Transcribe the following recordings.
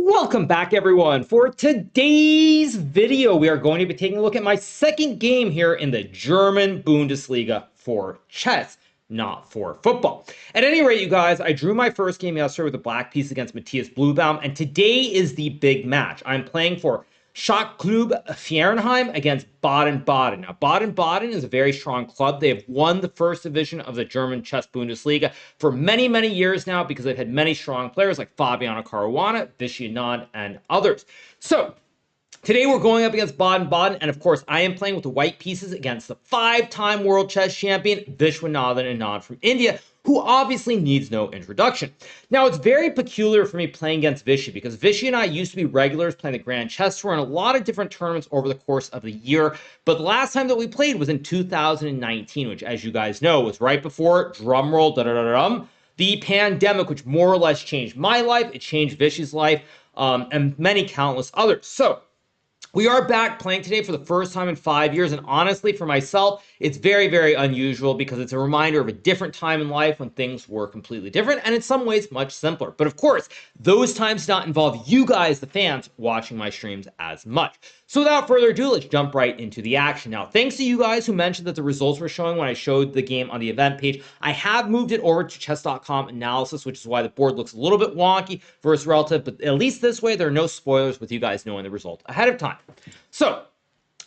Welcome back, everyone. For today's video, we are going to be taking a look at my second game here in the German Bundesliga for chess, not for football. At any rate, you guys, I drew my first game yesterday with a black piece against Matthias Bluebaum, and today is the big match. I'm playing for Schachklub Fjernheim against Baden-Baden. Now, Baden-Baden is a very strong club. They have won the first division of the German chess Bundesliga for many, many years now because they've had many strong players like Fabiano Caruana, Vishy Anand, and others. So, today we're going up against Baden-Baden, and of course, I am playing with the white pieces against the five-time world chess champion Viswanathan Anand from India, who obviously needs no introduction. Now, it's very peculiar for me playing against Vishy because Vishy and I used to be regulars playing the Grand Chess Tour in a lot of different tournaments over the course of the year, but the last time that we played was in 2019, which, as you guys know, was right before, drumroll, da-da-da-dum, the pandemic, which more or less changed my life, it changed Vishy's life, and many countless others. So, we are back playing today for the first time in 5 years, and honestly, for myself, it's very, very unusual because it's a reminder of a different time in life when things were completely different, and in some ways, much simpler. But of course, those times do not involve you guys, the fans, watching my streams as much. So without further ado, let's jump right into the action. Now, thanks to you guys who mentioned that the results were showing when I showed the game on the event page, I have moved it over to chess.com analysis, which is why the board looks a little bit wonky versus relative, but at least this way, there are no spoilers with you guys knowing the result ahead of time. So,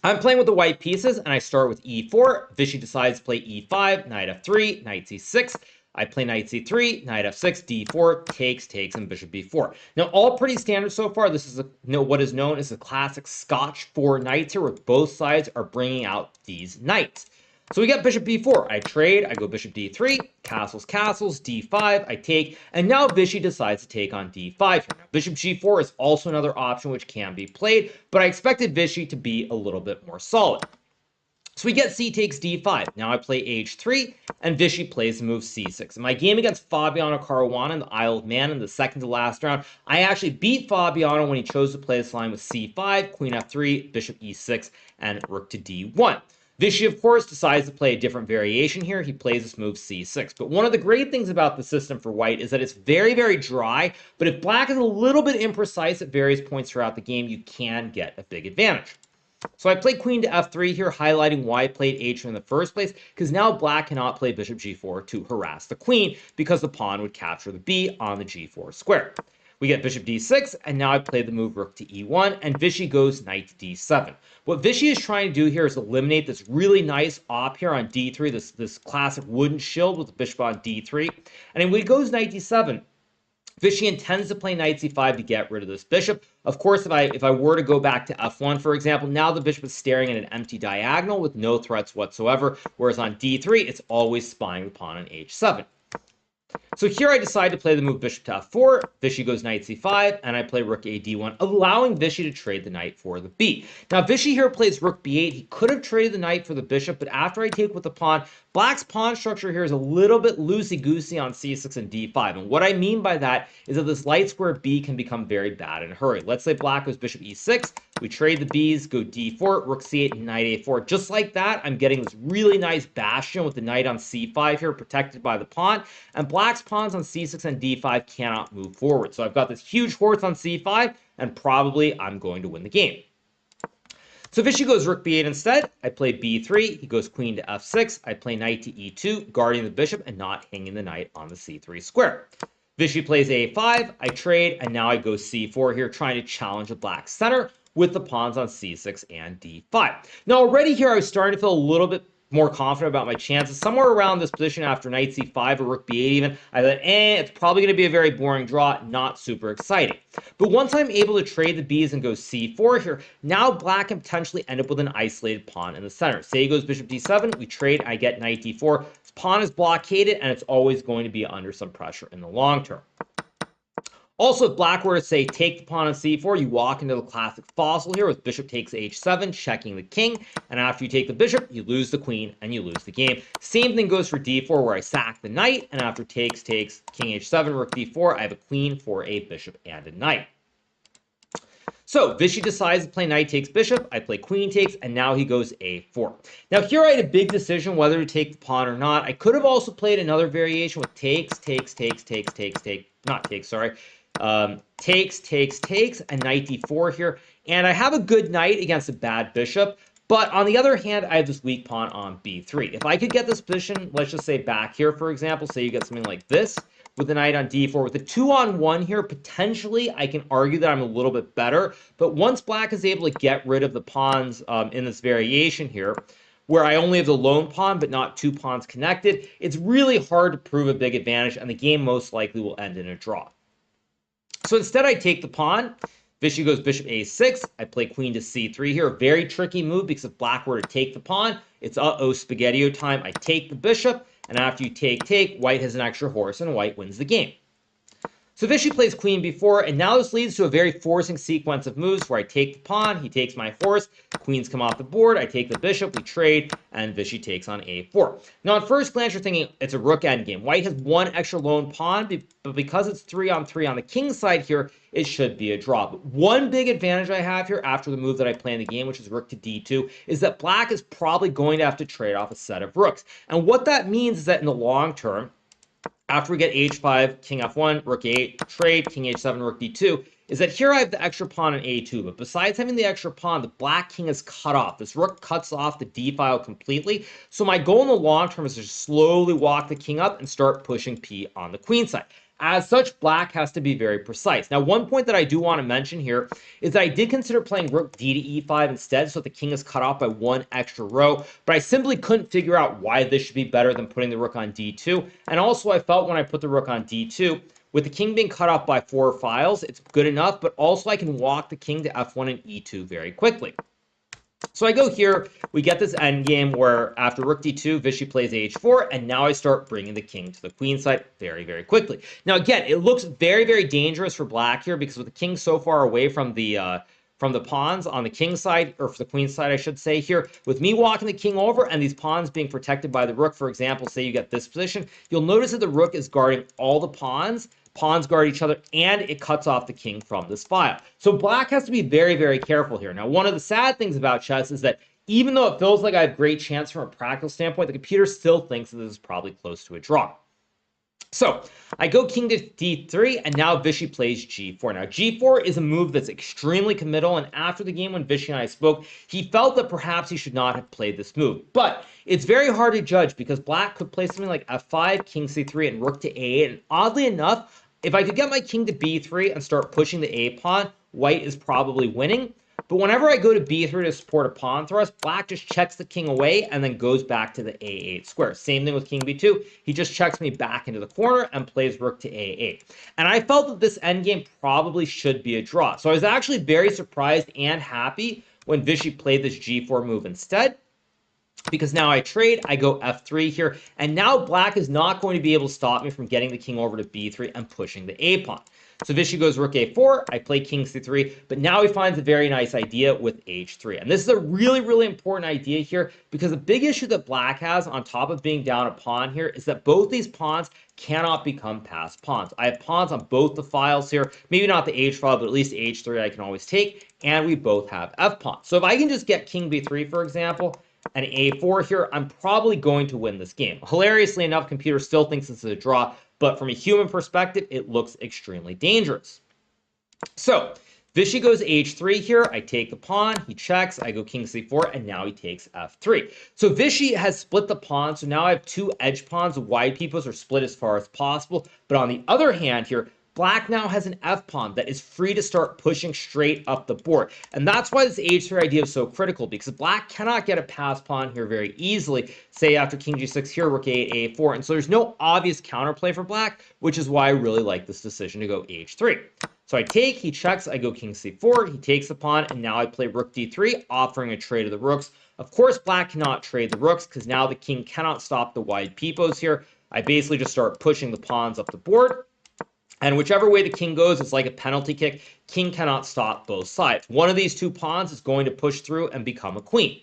I'm playing with the white pieces, and I start with e4. Vishy decides to play e5, knight f3, knight c6. I play knight c3, knight f6, d4, takes, and bishop b4. Now, all pretty standard so far. This is what is known as the classic Scotch 4 knights here, where both sides are bringing out these knights. So we got bishop b4. I trade, I go bishop d3, castles, d5, I take, and now Vishy decides to take on d5 here. Now, bishop g4 is also another option which can be played, but I expected Vishy to be a little bit more solid. So we get c takes d5. Now I play h3, and Vishy plays the move c6. In my game against Fabiano Caruana in the Isle of Man in the second to last round, I actually beat Fabiano when he chose to play this line with c5, queen f3, bishop e6, and rook to d1. Vishy, of course, decides to play a different variation here. He plays this move c6. But one of the great things about the system for white is that it's very, very dry. But if black is a little bit imprecise at various points throughout the game, you can get a big advantage. So I played queen to f3 here, highlighting why I played h3 in the first place, because now black cannot play bishop g4 to harass the queen, because the pawn would capture the b on the g4 square. We get bishop d6, and now I play the move rook to e1, and Vishy goes knight to d7. What Vishy is trying to do here is eliminate this really nice op here on d3, this classic wooden shield with the bishop on d3. And when he goes knight d7, Vishy intends to play knight c5 to get rid of this bishop. Of course, if I were to go back to f1, for example, now the bishop is staring at an empty diagonal with no threats whatsoever, whereas on d3, it's always spying the pawn on h7. So here I decide to play the move bishop to f4, Vishy goes knight c5, and I play rook a d1, allowing Vishy to trade the knight for the b. Now Vishy here plays rook b8. He could have traded the knight for the bishop, but after I take with the pawn, black's pawn structure here is a little bit loosey-goosey on c6 and d5. And what I mean by that is that this light square b can become very bad in a hurry. Let's say black goes bishop e6, we trade the b's, go d4, rook c8, knight a4. Just like that, I'm getting this really nice bastion with the knight on c5 here, protected by the pawn, and black's pawns on c6 and d5 cannot move forward. So I've got this huge horse on c5, and probably I'm going to win the game. So Vishy goes rook b8 instead. I play b3. He goes queen to f6. I play knight to e2, guarding the bishop and not hanging the knight on the c3 square. Vishy plays a5. I trade, and now I go c4 here, trying to challenge the black center with the pawns on c6 and d5. Now already here I was starting to feel a little bit more confident about my chances. Somewhere around this position after knight c5 or rook b8 even, I thought, it's probably going to be a very boring draw, not super exciting. But once I'm able to trade the b's and go c4 here, now black can potentially end up with an isolated pawn in the center. Say he goes bishop d7, we trade, I get knight d4. This pawn is blockaded, and it's always going to be under some pressure in the long term. Also, if black were to say take the pawn on c4, you walk into the classic fossil here with bishop takes h7, checking the king. And after you take the bishop, you lose the queen and you lose the game. Same thing goes for d4, where I sack the knight. And after king h7, rook d4, I have a queen for a bishop and a knight. So Vishy decides to play knight takes bishop. I play queen takes, and now he goes a4. Now here I had a big decision whether to take the pawn or not. I could have also played another variation with takes, Takes, and knight d4 here. And I have a good knight against a bad bishop. But on the other hand, I have this weak pawn on b3. If I could get this position, let's just say back here, for example, say you get something like this with the knight on d4. With the 2-on-1 here, potentially I can argue that I'm a little bit better. But once black is able to get rid of the pawns in this variation here, where I only have the lone pawn but not two pawns connected, it's really hard to prove a big advantage, and the game most likely will end in a draw. So instead, I take the pawn. Vishy goes bishop a6. I play queen to c3 here. A very tricky move because if black were to take the pawn, it's uh-oh spaghetti-o time. I take the bishop, and after you take, white has an extra horse, and white wins the game. So Vishy plays queen b4, and now this leads to a very forcing sequence of moves where I take the pawn, he takes my horse, queens come off the board, I take the bishop, we trade, and Vishy takes on a4. Now, on first glance, you're thinking it's a rook endgame. White has one extra lone pawn, but because it's 3-on-3 on the king side here, it should be a draw. But one big advantage I have here after the move that I play in the game, which is rook to d2, is that black is probably going to have to trade off a set of rooks. And what that means is that in the long term, after we get h5, king f1, rook a8, trade, king h7, rook d2, is that here I have the extra pawn on a2, but besides having the extra pawn, the black king is cut off. This rook cuts off the d file completely. So my goal in the long term is to slowly walk the king up and start pushing p on the queen side. As such, black has to be very precise. Now, one point that I do want to mention here is that I did consider playing rook d to e5 instead, so that the king is cut off by one extra row, but I simply couldn't figure out why this should be better than putting the rook on d2. And also, I felt when I put the rook on d2, with the king being cut off by 4 files, it's good enough, but also I can walk the king to f1 and e2 very quickly. So I go here, we get this endgame where after rook d2, Vishy plays h4, and now I start bringing the king to the queen side very, very quickly. Now again, it looks very, very dangerous for black here because with the king so far away from the pawns on the king side, or for the queen side, I should say here, with me walking the king over and these pawns being protected by the rook, for example, say you get this position, you'll notice that the rook is guarding all the pawns guard each other, and it cuts off the king from this file. So black has to be very, very careful here. Now, one of the sad things about chess is that even though it feels like I have great chance from a practical standpoint, the computer still thinks that this is probably close to a draw. So I go king to d3, and now Vishy plays g4. Now, g4 is a move that's extremely committal, and after the game when Vishy and I spoke, he felt that perhaps he should not have played this move. But it's very hard to judge because black could play something like f5, king c3, and rook to a8, and oddly enough, if I could get my king to b3 and start pushing the a pawn, white is probably winning. But whenever I go to b3 to support a pawn thrust, black just checks the king away and then goes back to the a8 square. Same thing with king b2. He just checks me back into the corner and plays rook to a8. And I felt that this endgame probably should be a draw. So I was actually very surprised and happy when Vishy played this g4 move instead, because now I trade, I go f3 here, and now black is not going to be able to stop me from getting the king over to b3 and pushing the a pawn. So Vishy goes rook a4, I play king c3, but now he finds a very nice idea with h3. And this is a really, really important idea here because the big issue that black has on top of being down a pawn here is that both these pawns cannot become passed pawns. I have pawns on both the files here, maybe not the h file, but at least h3 I can always take, and we both have f pawns. So if I can just get king b3, for example, and a4 here, I'm probably going to win this game. Hilariously enough, computer still thinks this is a draw, but from a human perspective, it looks extremely dangerous. So Vishy goes h3 here. I take the pawn. He checks. I go king c4, and now he takes f3. So Vishy has split the pawn, so now I have two edge pawns. The wide peoples are split as far as possible. But on the other hand here, black now has an f-pawn that is free to start pushing straight up the board. And that's why this h3 idea is so critical, because black cannot get a pass pawn here very easily, say after king g6 here, rook a8, a4. And so there's no obvious counterplay for black, which is why I really like this decision to go h3. So I take, he checks, I go king c4, he takes the pawn, and now I play rook d3, offering a trade of the rooks. Of course, black cannot trade the rooks, because now the king cannot stop the wide peoples here. I basically just start pushing the pawns up the board. And whichever way the king goes, it's like a penalty kick. King cannot stop both sides. One of these two pawns is going to push through and become a queen.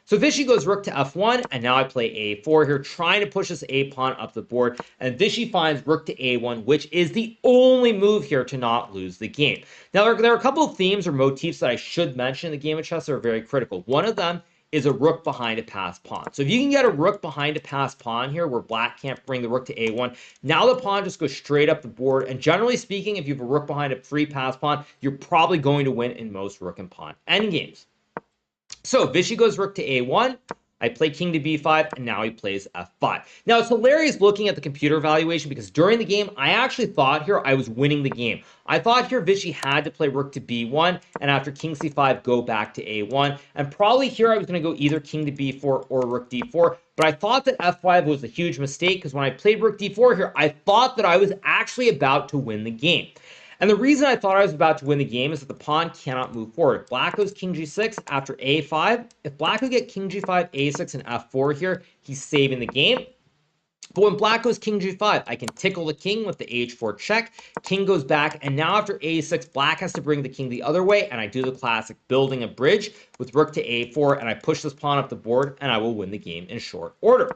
So Vishy goes rook to f1, and now I play a4 here, trying to push this a pawn up the board. And Vishy finds rook to a1, which is the only move here to not lose the game. Now, there are a couple of themes or motifs that I should mention in the game of chess that are very critical. One of them is a rook behind a passed pawn. So if you can get a rook behind a passed pawn here where black can't bring the rook to a1, now the pawn just goes straight up the board. And generally speaking, if you have a rook behind a free passed pawn, you're probably going to win in most rook and pawn endgames. So Vishy goes rook to a1. I play king to b5, and now he plays f5. Now, it's hilarious looking at the computer evaluation because during the game, I actually thought here I was winning the game. I thought here Vishy had to play rook to b1, and after king c5, go back to a1. And probably here I was going to go either king to b4 or rook d4. But I thought that f5 was a huge mistake because when I played rook d4 here, I thought that I was actually about to win the game. And the reason I thought I was about to win the game is that the pawn cannot move forward. Black goes king g6 after a5. If black could get king g5, a6, and f4 here, he's saving the game. But when black goes king g5, I can tickle the king with the h4 check. King goes back, and now after a6, black has to bring the king the other way, and I do the classic building a bridge with rook to a4, and I push this pawn up the board, and I will win the game in short order.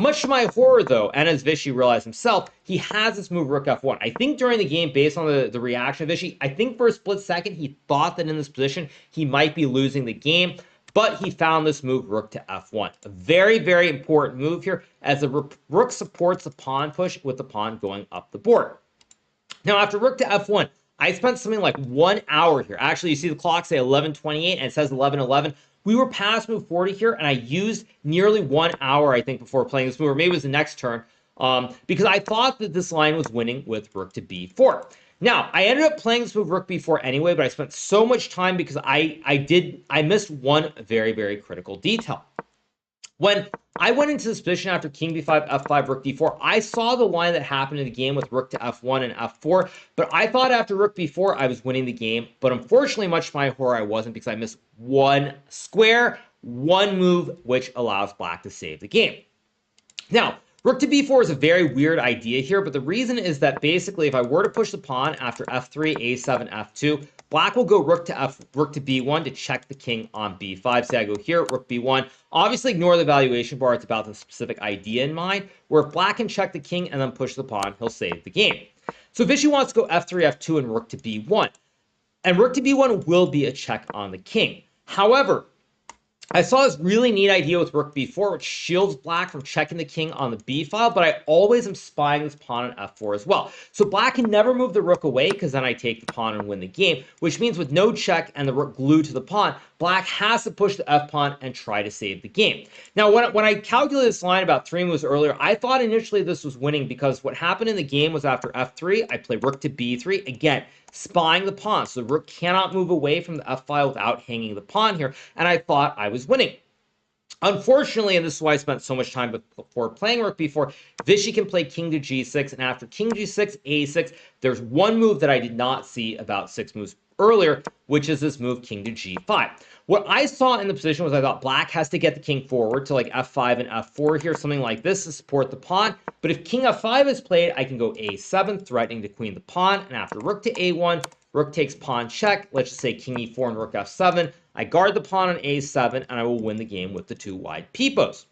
Much to my horror, though, and as Vishy realized himself, he has this move rook f1. I think during the game, based on the reaction of Vishy, I think for a split second, he thought that in this position, he might be losing the game, but he found this move rook to f1. A very, very important move here, as the rook supports the pawn push with the pawn going up the board. Now, after rook to f1, I spent something like 1 hour here. Actually, you see the clock say 11:28, and it says 11:11. We were past move 40 here, and I used nearly 1 hour, I think, before playing this move, or maybe it was the next turn, because I thought that this line was winning with rook to b4. Now, I ended up playing this move rook b4 anyway, but I spent so much time because I missed one very, very critical detail. When I went into this position after king b5, f5, rook d4, I saw the line that happened in the game with rook to f1 and f4, but I thought after rook b4 I was winning the game, but unfortunately, much to my horror, I wasn't because I missed one square, one move, which allows black to save the game. Now, rook to b4 is a very weird idea here, but the reason is that basically if I were to push the pawn after f3, a7, f2, black will go rook to b1 to check the king on b5. Say I go here, rook b1. Obviously ignore the valuation bar. It's about the specific idea in mind, where if black can check the king and then push the pawn, he'll save the game. So Vishy wants to go f3, f2, and rook to b1. And rook to b1 will be a check on the king. However, I saw this really neat idea with rook b4, which shields black from checking the king on the b file, but I always am spying this pawn on f4 as well. So black can never move the rook away because then I take the pawn and win the game, which means with no check and the rook glued to the pawn, black has to push the f pawn and try to save the game. Now, when I calculated this line about 3 moves earlier, I thought initially this was winning because what happened in the game was after f3, I play rook to b3. Again, spying the pawn. So the rook cannot move away from the f file without hanging the pawn here, and I thought I was winning. Unfortunately, and this is why I spent so much time before playing rook b4, Vishy can play king to g6, and after king g6, a6, there's one move that I did not see about 6 moves earlier, which is this move king to g5. What I saw in the position was I thought black has to get the king forward to like f5 and f4 here, something like this to support the pawn. But if king f5 is played, I can go a7, threatening to queen the pawn. And after rook to a1, rook takes pawn check. Let's just say king e4 and rook f7. I guard the pawn on a7, and I will win the game with the 2 wide pipos.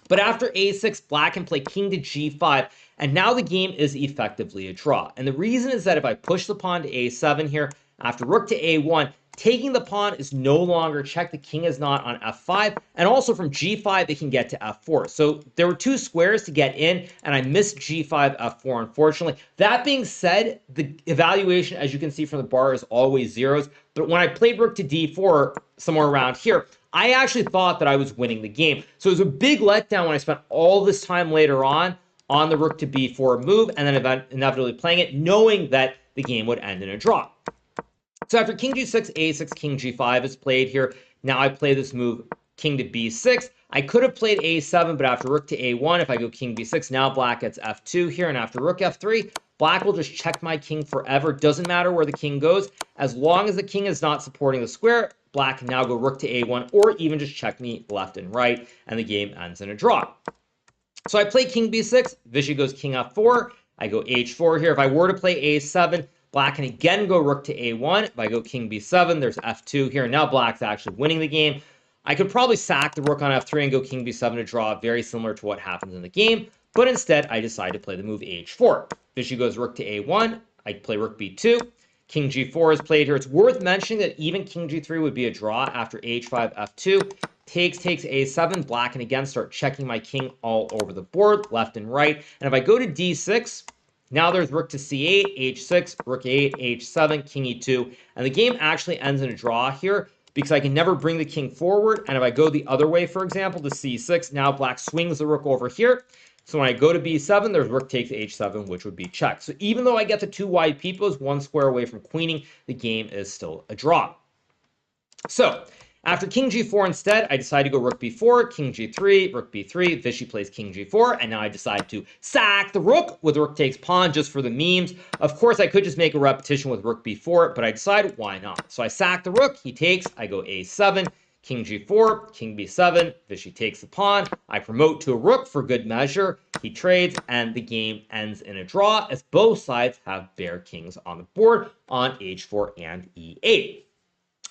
But after a6, black can play king to g5, and now the game is effectively a draw. And the reason is that if I push the pawn to a7 here, after rook to a1, taking the pawn is no longer checked. The king is not on f5. And also from g5, they can get to f4. So there were 2 squares to get in, and I missed g5, f4, unfortunately. That being said, the evaluation, as you can see from the bar, is always zeros. But when I played rook to d4, somewhere around here, I actually thought that I was winning the game. So it was a big letdown when I spent all this time later on the rook to b4 move, and then inevitably playing it, knowing that the game would end in a draw. So after king g6, a6, king g5 is played here. Now I play this move king to b6. I could have played a7, but after rook to a1, if I go king b6, now black gets f2 here. And after rook f3, black will just check my king forever. Doesn't matter where the king goes. As long as the king is not supporting the square, black can now go rook to a1 or even just check me left and right, and the game ends in a draw. So I play king b6. Vishy goes king f4. I go h4 here. If I were to play a7, black can again go rook to a1. If I go king b7, there's f2 here. Now black's actually winning the game. I could probably sack the rook on f3 and go king b7 to draw, very similar to what happens in the game. But instead, I decide to play the move h4. Vishy goes rook to a1. I play rook b2. King g4 is played here. It's worth mentioning that even king g3 would be a draw after h5, f2. Takes a7, black, and again start checking my king all over the board, left and right. And if I go to d6, now there's rook to c8, h6, rook 8, h7, king e2. And the game actually ends in a draw here because I can never bring the king forward. And if I go the other way, for example, to c6, now black swings the rook over here. So when I go to b7, there's rook takes h7, which would be check. So even though I get the two wide peoples, one square away from queening, the game is still a draw. So after king g4 instead, I decide to go rook b4, king g3, rook b3, Vishy plays king g4, and now I decide to sack the rook with rook takes pawn just for the memes. Of course, I could just make a repetition with rook b4, but I decided why not. So I sack the rook, he takes, I go a7, king g4, king b7, Vishy takes the pawn, I promote to a rook for good measure, he trades, and the game ends in a draw as both sides have bare kings on the board on h4 and e8.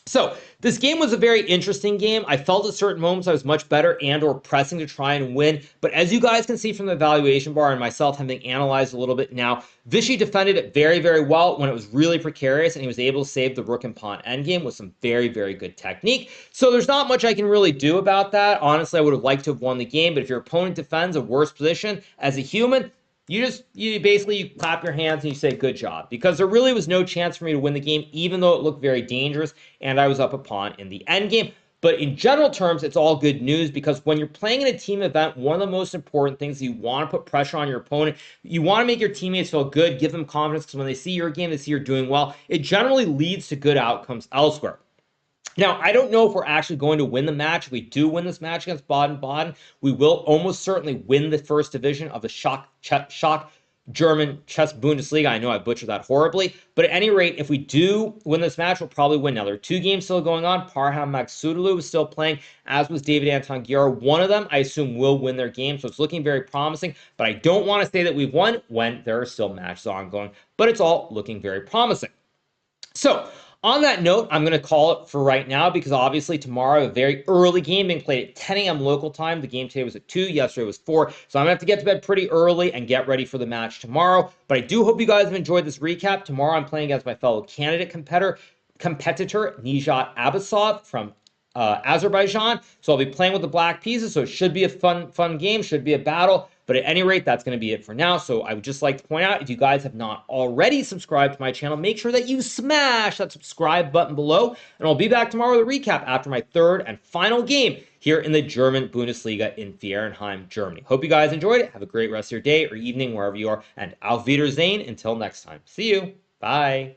So this game was a very interesting game. I felt at certain moments I was much better and or pressing to try and win. But as you guys can see from the evaluation bar and myself having analyzed a little bit now, Vishy defended it very, very well when it was really precarious, and he was able to save the rook and pawn endgame with some very, very good technique. So there's not much I can really do about that. Honestly, I would have liked to have won the game, but if your opponent defends a worse position as a human, you basically clap your hands and you say good job, because there really was no chance for me to win the game, even though it looked very dangerous and I was up a pawn in the end game. But in general terms, it's all good news, because when you're playing in a team event, one of the most important things, you want to put pressure on your opponent. You want to make your teammates feel good, give them confidence, because when they see your game, they see you're doing well. It generally leads to good outcomes elsewhere. Now, I don't know if we're actually going to win the match. If we do win this match against Baden-Baden, we will almost certainly win the first division of the shock German chess Bundesliga. I know I butchered that horribly, but at any rate, if we do win this match, we'll probably win. Now, there are two games still going on. Parham Magsudulu is still playing, as was David Anton Guerra. One of them, I assume, will win their game, so it's looking very promising, but I don't want to say that we've won when there are still matches ongoing, but it's all looking very promising. So, on that note, I'm going to call it for right now, because obviously tomorrow, a very early game being played at 10 a.m. local time. The game today was at 2, yesterday was 4, so I'm going to have to get to bed pretty early and get ready for the match tomorrow. But I do hope you guys have enjoyed this recap. Tomorrow I'm playing against my fellow candidate competitor Nijat Abbasov from Azerbaijan. So I'll be playing with the black pieces, so it should be a fun game, should be a battle. But at any rate, that's going to be it for now. So I would just like to point out, if you guys have not already subscribed to my channel, make sure that you smash that subscribe button below. And I'll be back tomorrow with a recap after my third and final game here in the German Bundesliga in Fehrenheim, Germany. Hope you guys enjoyed it. Have a great rest of your day or evening, wherever you are. And auf Wiedersehen until next time. See you. Bye.